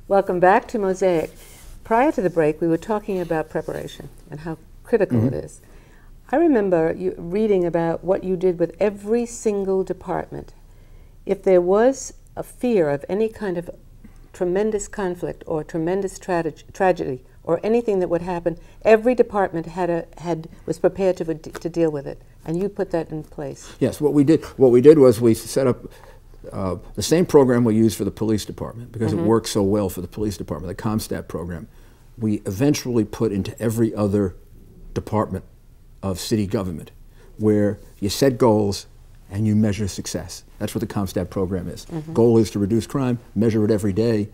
Welcome back to Mosaic. Prior to the break, we were talking about preparation and how critical it is. I remember you reading about what you did with every single department. If there was a fear of any kind of tremendous conflict or tremendous tragedy or anything that would happen, every department was prepared to deal with it, and you put that in place. Yes, what we did was we set up the same program we used for the police department, because it worked so well for the police department, the ComStat program. We eventually put into every other department of city government, where you set goals and you measure success. That's what the ComStat program is. Goal is to reduce crime, measure it every day,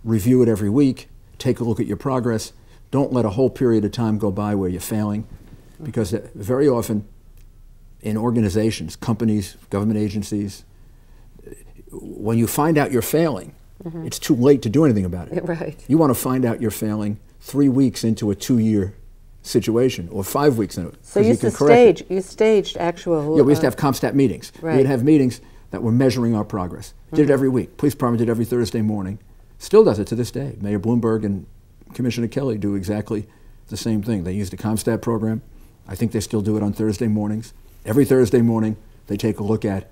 review it every week, take a look at your progress. Don't let a whole period of time go by where you're failing, because very often in organizations, companies, government agencies, when you find out you're failing, it's too late to do anything about it. Right. You want to find out you're failing 3 weeks into a 2-year situation, or 5 weeks into it. So you staged actual... Yeah, we used to have ComStat meetings. Right. We'd have meetings that were measuring our progress. Did it every week. Police department did every Thursday morning. Still does it to this day. Mayor Bloomberg and Commissioner Kelly do exactly the same thing. They use the ComStat program. I think they still do it on Thursday mornings. Every Thursday morning, they take a look at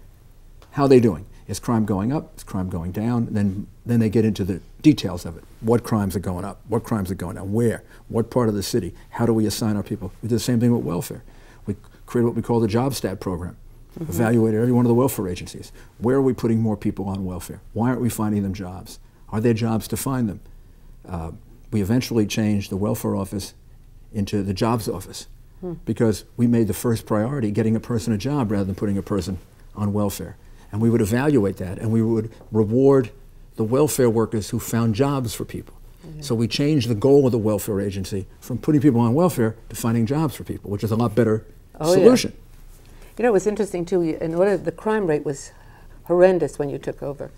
how they're doing. Is crime going up? Is crime going down? And then they get into the details of it. What crimes are going up? What crimes are going down? Where? What part of the city? How do we assign our people? We did the same thing with welfare. We created what we call the JobStat program. Evaluated every one of the welfare agencies. Where are we putting more people on welfare? Why aren't we finding them jobs? Are there jobs to find them? We eventually changed the welfare office into the jobs office, because we made the first priority getting a person a job rather than putting a person on welfare. And we would evaluate that, and we would reward the welfare workers who found jobs for people. So we changed the goal of the welfare agency from putting people on welfare to finding jobs for people, which is a lot better solution. Yeah. You know, it was interesting too, the crime rate was horrendous when you took over.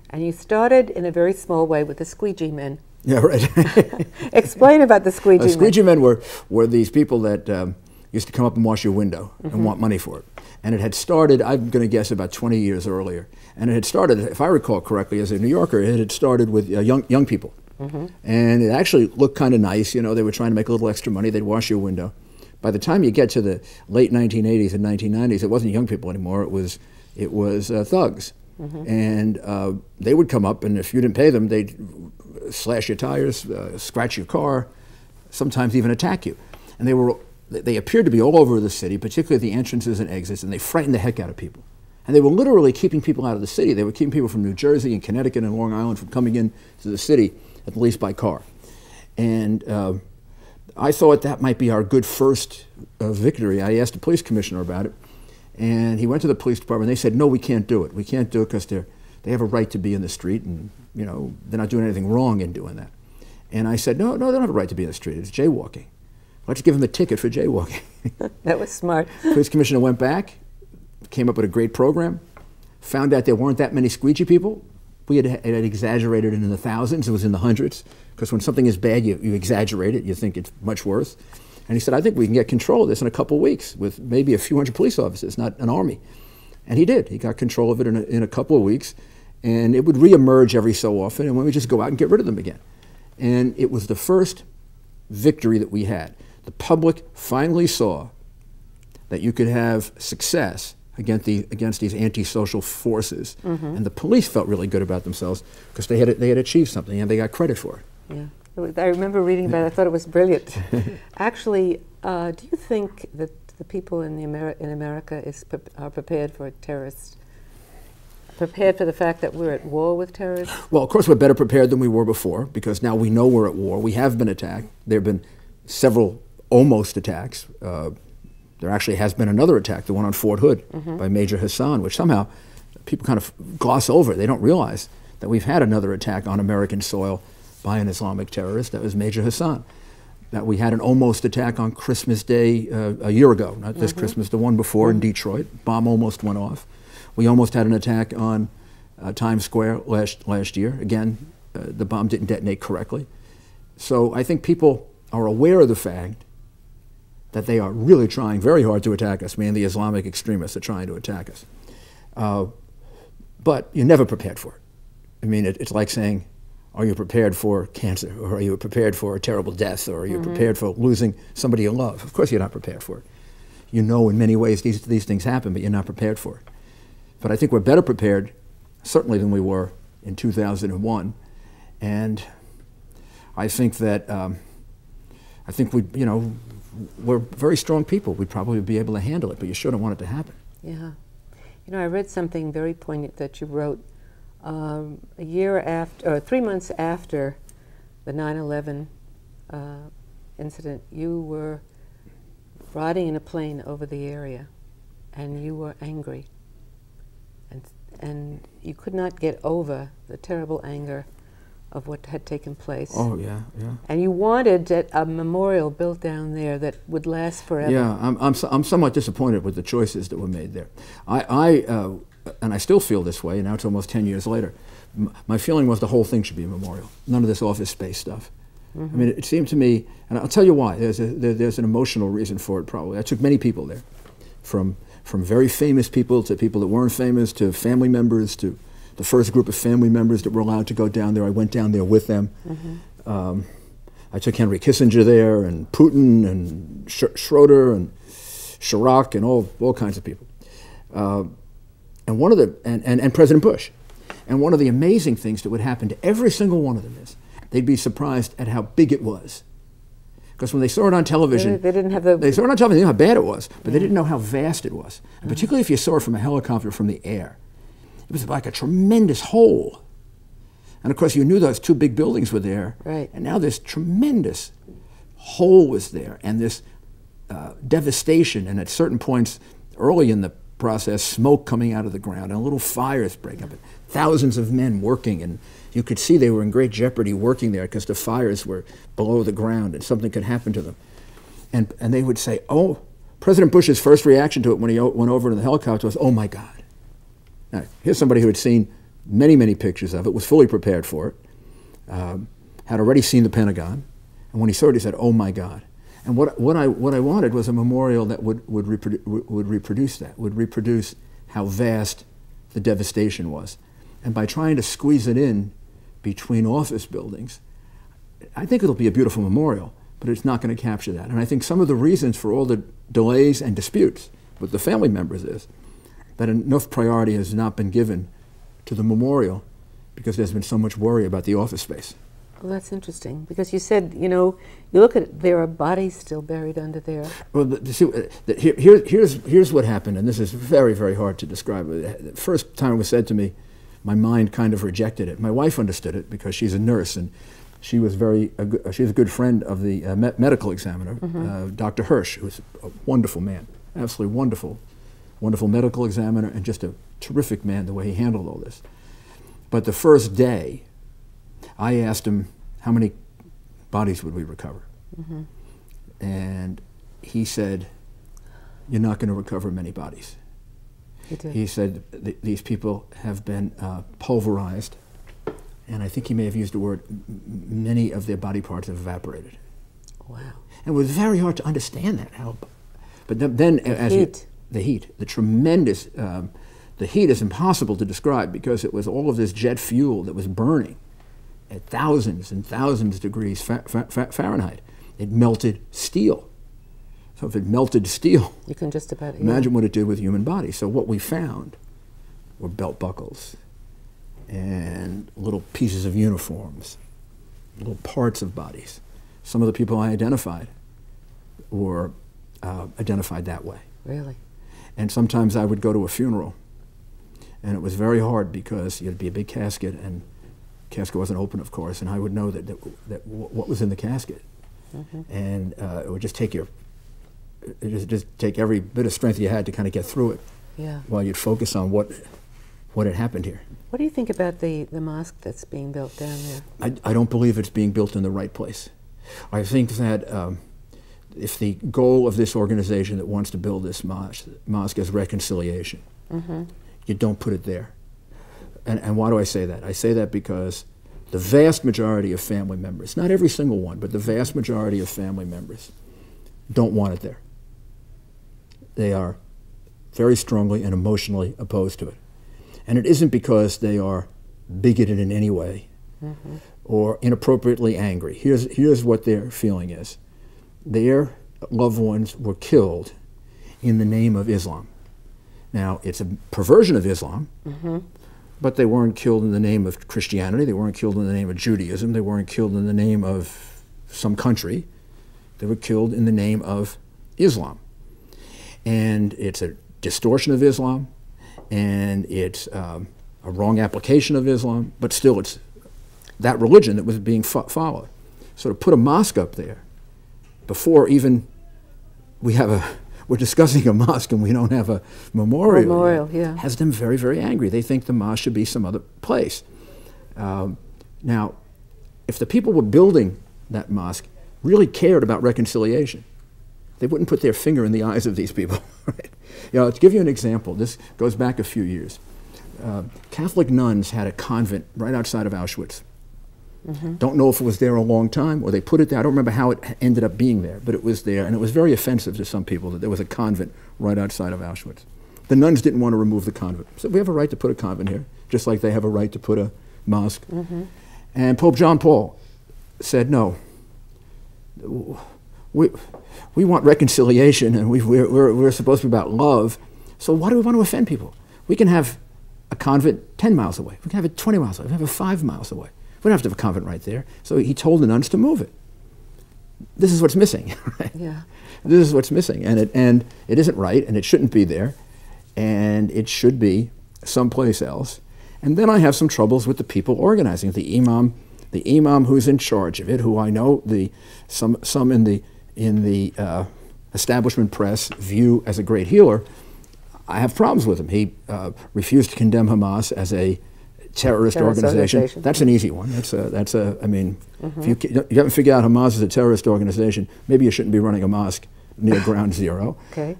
And you started in a very small way with the squeegee men. Yeah, right. Explain about the squeegee men. Squeegee men were these people that used to come up and wash your window and want money for it. And it had started, I'm going to guess, about 20 years earlier. And it had started, if I recall correctly, as a New Yorker, it had started with young people. And it actually looked kind of nice. You know, they were trying to make a little extra money. They'd wash your window. By the time you get to the late 1980s and 1990s, it wasn't young people anymore. It was thugs. And they would come up, and if you didn't pay them, they'd slash your tires, scratch your car, sometimes even attack you. And they appeared to be all over the city, particularly at the entrances and exits, and they frightened the heck out of people. And they were literally keeping people out of the city. They were keeping people from New Jersey and Connecticut and Long Island from coming in to the city, at least by car. And I thought that might be our good first victory. I asked the police commissioner about it, and he went to the police department. They said, no, we can't do it. We can't do it because they have a right to be in the street, and they're not doing anything wrong in doing that. And I said, no, they don't have a right to be in the street. It's jaywalking. Let's give them a ticket for jaywalking. That was smart. Police commissioner went back, came up with a great program, found out there weren't that many squeegee people. We had exaggerated it in the thousands. It was in the hundreds, because when something is bad, you exaggerate it. You think it's much worse. And he said, I think we can get control of this in a couple of weeks with maybe a few hundred police officers, not an army. And he did. He got control of it in a couple of weeks. And it would reemerge every so often, and we would just go out and get rid of them again. And it was the first victory that we had. The public finally saw that you could have success against these antisocial forces, and the police felt really good about themselves because they had achieved something and they got credit for it. Yeah, I remember reading about it. I thought it was brilliant. Actually, do you think that the people in America are prepared for terrorists? Prepared for the fact that we're at war with terrorists? Well, of course, we're better prepared than we were before, because now we know we're at war. We have been attacked. There have been several almost attacks. There actually has been another attack, the one on Fort Hood by Major Hassan, which somehow people kind of gloss over. They don't realize that we've had another attack on American soil by an Islamic terrorist. That was Major Hassan. That we had an almost attack on Christmas Day a year ago, not this Christmas, the one before in Detroit. Bomb almost went off. We almost had an attack on Times Square last year. Again, the bomb didn't detonate correctly. So I think people are aware of the fact that they are really trying very hard to attack us. I mean, the Islamic extremists are trying to attack us. But you're never prepared for it. I mean, it's like saying, Are you prepared for cancer? Or are you prepared for a terrible death? Or are you prepared for losing somebody you love? Of course you're not prepared for it. You know in many ways these things happen, but you're not prepared for it. But I think we're better prepared, certainly, than we were in 2001. And I think that, we're very strong people. We'd probably be able to handle it, but you sure don't want it to happen. Yeah. You know, I read something very poignant that you wrote a year after, or 3 months after the 9/11 incident. You were riding in a plane over the area, and you were angry, and you could not get over the terrible anger of what had taken place. Oh, yeah, yeah. And you wanted a memorial built down there that would last forever. Yeah, I'm somewhat disappointed with the choices that were made there. And I still feel this way, now it's almost 10 years later. My feeling was the whole thing should be a memorial, none of this office space stuff. I mean, it seemed to me, and I'll tell you why, there's an emotional reason for it probably. I took many people there, from very famous people to people that weren't famous, to family members, to the first group of family members that were allowed to go down there. I went down there with them. I took Henry Kissinger there, and Putin, and Schroeder, and Chirac, and all kinds of people. And one of the and President Bush. And one of the amazing things that would happen to every single one of them is they'd be surprised at how big it was. Because when they saw it on television, they didn't have the... They saw it on television, they knew how bad it was, but they didn't know how vast it was. And particularly if you saw it from a helicopter from the air. It was like a tremendous hole. And of course you knew those two big buildings were there. Right. And now this tremendous hole was there, and this devastation, and at certain points early in the process, smoke coming out of the ground, and little fires breaking up, and thousands of men working, and you could see they were in great jeopardy working there because the fires were below the ground and something could happen to them. And they would say, oh, President Bush's first reaction to it when he went over in the helicopter was, oh my God. Now, here's somebody who had seen many, many pictures of it, was fully prepared for it, had already seen the Pentagon, and when he saw it, he said, oh my God. And what I wanted was a memorial that would reproduce that, would reproduce how vast the devastation was. And by trying to squeeze it in between office buildings, I think it'll be a beautiful memorial, but it's not going to capture that. And I think some of the reasons for all the delays and disputes with the family members is that enough priority has not been given to the memorial because there's been so much worry about the office space. Well, that's interesting, because you said, you know, you look at it, there are bodies still buried under there. Well, here's what happened, and this is very, very hard to describe. The first time it was said to me, my mind kind of rejected it. My wife understood it because she's a nurse, and she was she's a good friend of the medical examiner, Dr. Hirsch, who's a wonderful man, absolutely wonderful, wonderful medical examiner, and just a terrific man the way he handled all this. But the first day, I asked him, how many bodies would we recover? And he said, you're not going to recover many bodies. He said, these people have been pulverized, and I think he may have used the word, many of their body parts have evaporated. Wow. And it was very hard to understand that. But then the heat, the tremendous, the heat is impossible to describe because it was all of this jet fuel that was burning at thousands and thousands of degrees Fahrenheit. It melted steel. So if it melted steel, you can just about imagine what it did with human bodies. So what we found were belt buckles and little pieces of uniforms, little parts of bodies. Some of the people I identified were identified that way. Really? And sometimes I would go to a funeral, and it was very hard because it'd be a big casket, and the casket wasn't open, of course, and I would know that what was in the casket. And it would just take just take every bit of strength you had to kind of get through it. Yeah. While you'd focus on what had happened here. What do you think about the mosque that's being built down there? I don't believe it's being built in the right place. I think that if the goal of this organization that wants to build this mosque is reconciliation, you don't put it there. And why do I say that? I say that because the vast majority of family members, not every single one, but the vast majority of family members don't want it there. They are very strongly and emotionally opposed to it. And it isn't because they are bigoted in any way or inappropriately angry. Here's what their feeling is. Their loved ones were killed in the name of Islam. Now, it's a perversion of Islam, but they weren't killed in the name of Christianity. They weren't killed in the name of Judaism. They weren't killed in the name of some country. They were killed in the name of Islam. And it's a distortion of Islam, and it's a wrong application of Islam, but still it's that religion that was being followed. So to put a mosque up there before even we're discussing a mosque and we don't have a memorial yeah. has them very, very angry. They think the mosque should be some other place. Now, if the people were building that mosque really cared about reconciliation, they wouldn't put their finger in the eyes of these people. Right? You know, to give you an example, this goes back a few years. Catholic nuns had a convent right outside of Auschwitz. Don't know if it was there a long time or they put it there. I don't remember how it ended up being there, but it was there, and it was very offensive to some people that there was a convent right outside of Auschwitz. The nuns didn't want to remove the convent. So we have a right to put a convent here, just like they have a right to put a mosque. And Pope John Paul said, no, we want reconciliation, and we're supposed to be about love, so why do we want to offend people? We can have a convent 10 miles away. We can have it 20 miles away. We can have it 5 miles away. We don't have to have a convent right there. So he told the nuns to move it. This is what's missing. Right? Yeah. This is what's missing, and it isn't right, and it shouldn't be there, and it should be someplace else. And then I have some troubles with the people organizing, the imam who's in charge of it, who I know some in the establishment press view as a great healer. I have problems with him. He refused to condemn Hamas as a terrorist organization. That's an easy one. I mean, if you haven't figured out Hamas is a terrorist organization, maybe you shouldn't be running a mosque near ground zero. Okay.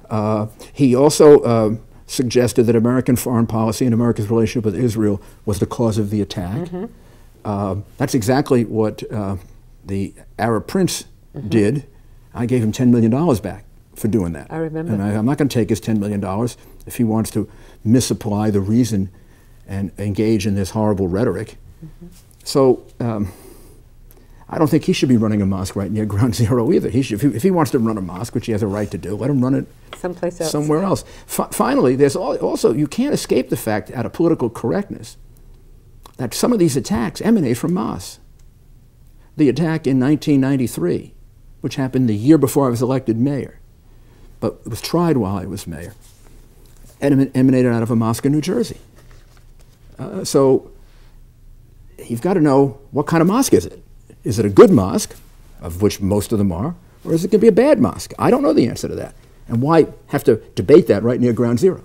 He also suggested that American foreign policy and America's relationship with Israel was the cause of the attack. That's exactly what the Arab prince did. I gave him $10 million back for doing that. I remember. And I'm not going to take his $10 million if he wants to misapply the reason and engage in this horrible rhetoric. So I don't think he should be running a mosque right near ground zero either. He should, if he wants to run a mosque, which he has a right to do, let him run it someplace else. Somewhere else. Finally, there's also, you can't escape the fact, out of political correctness, that some of these attacks emanate from mosques. The attack in 1993, which happened the year before I was elected mayor, but it was tried while I was mayor, emanated out of a mosque in New Jersey. So you've got to know, what kind of mosque is it? Is it a good mosque, of which most of them are, or is it going to be a bad mosque? I don't know the answer to that. And why have to debate that right near ground zero?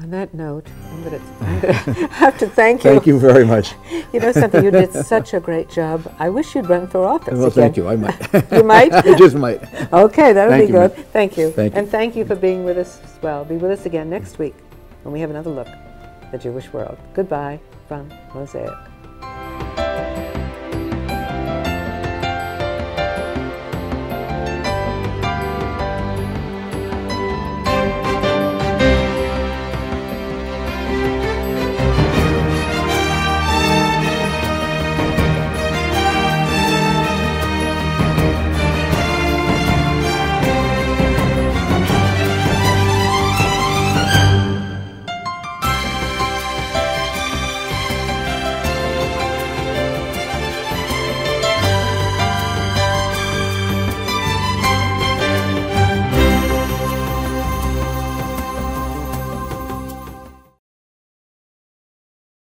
On that note, I'm going to have to thank you. Thank you very much. You know something, you did such a great job. I wish you'd run for office Well, again. thank you. I might. You might? I just might. Okay, that'll Thank be you, good. ma'am. Thank you. Thank you. And thank you for being with us as well. Be with us again next week when we have another look at the Jewish world. Goodbye from Mosaic.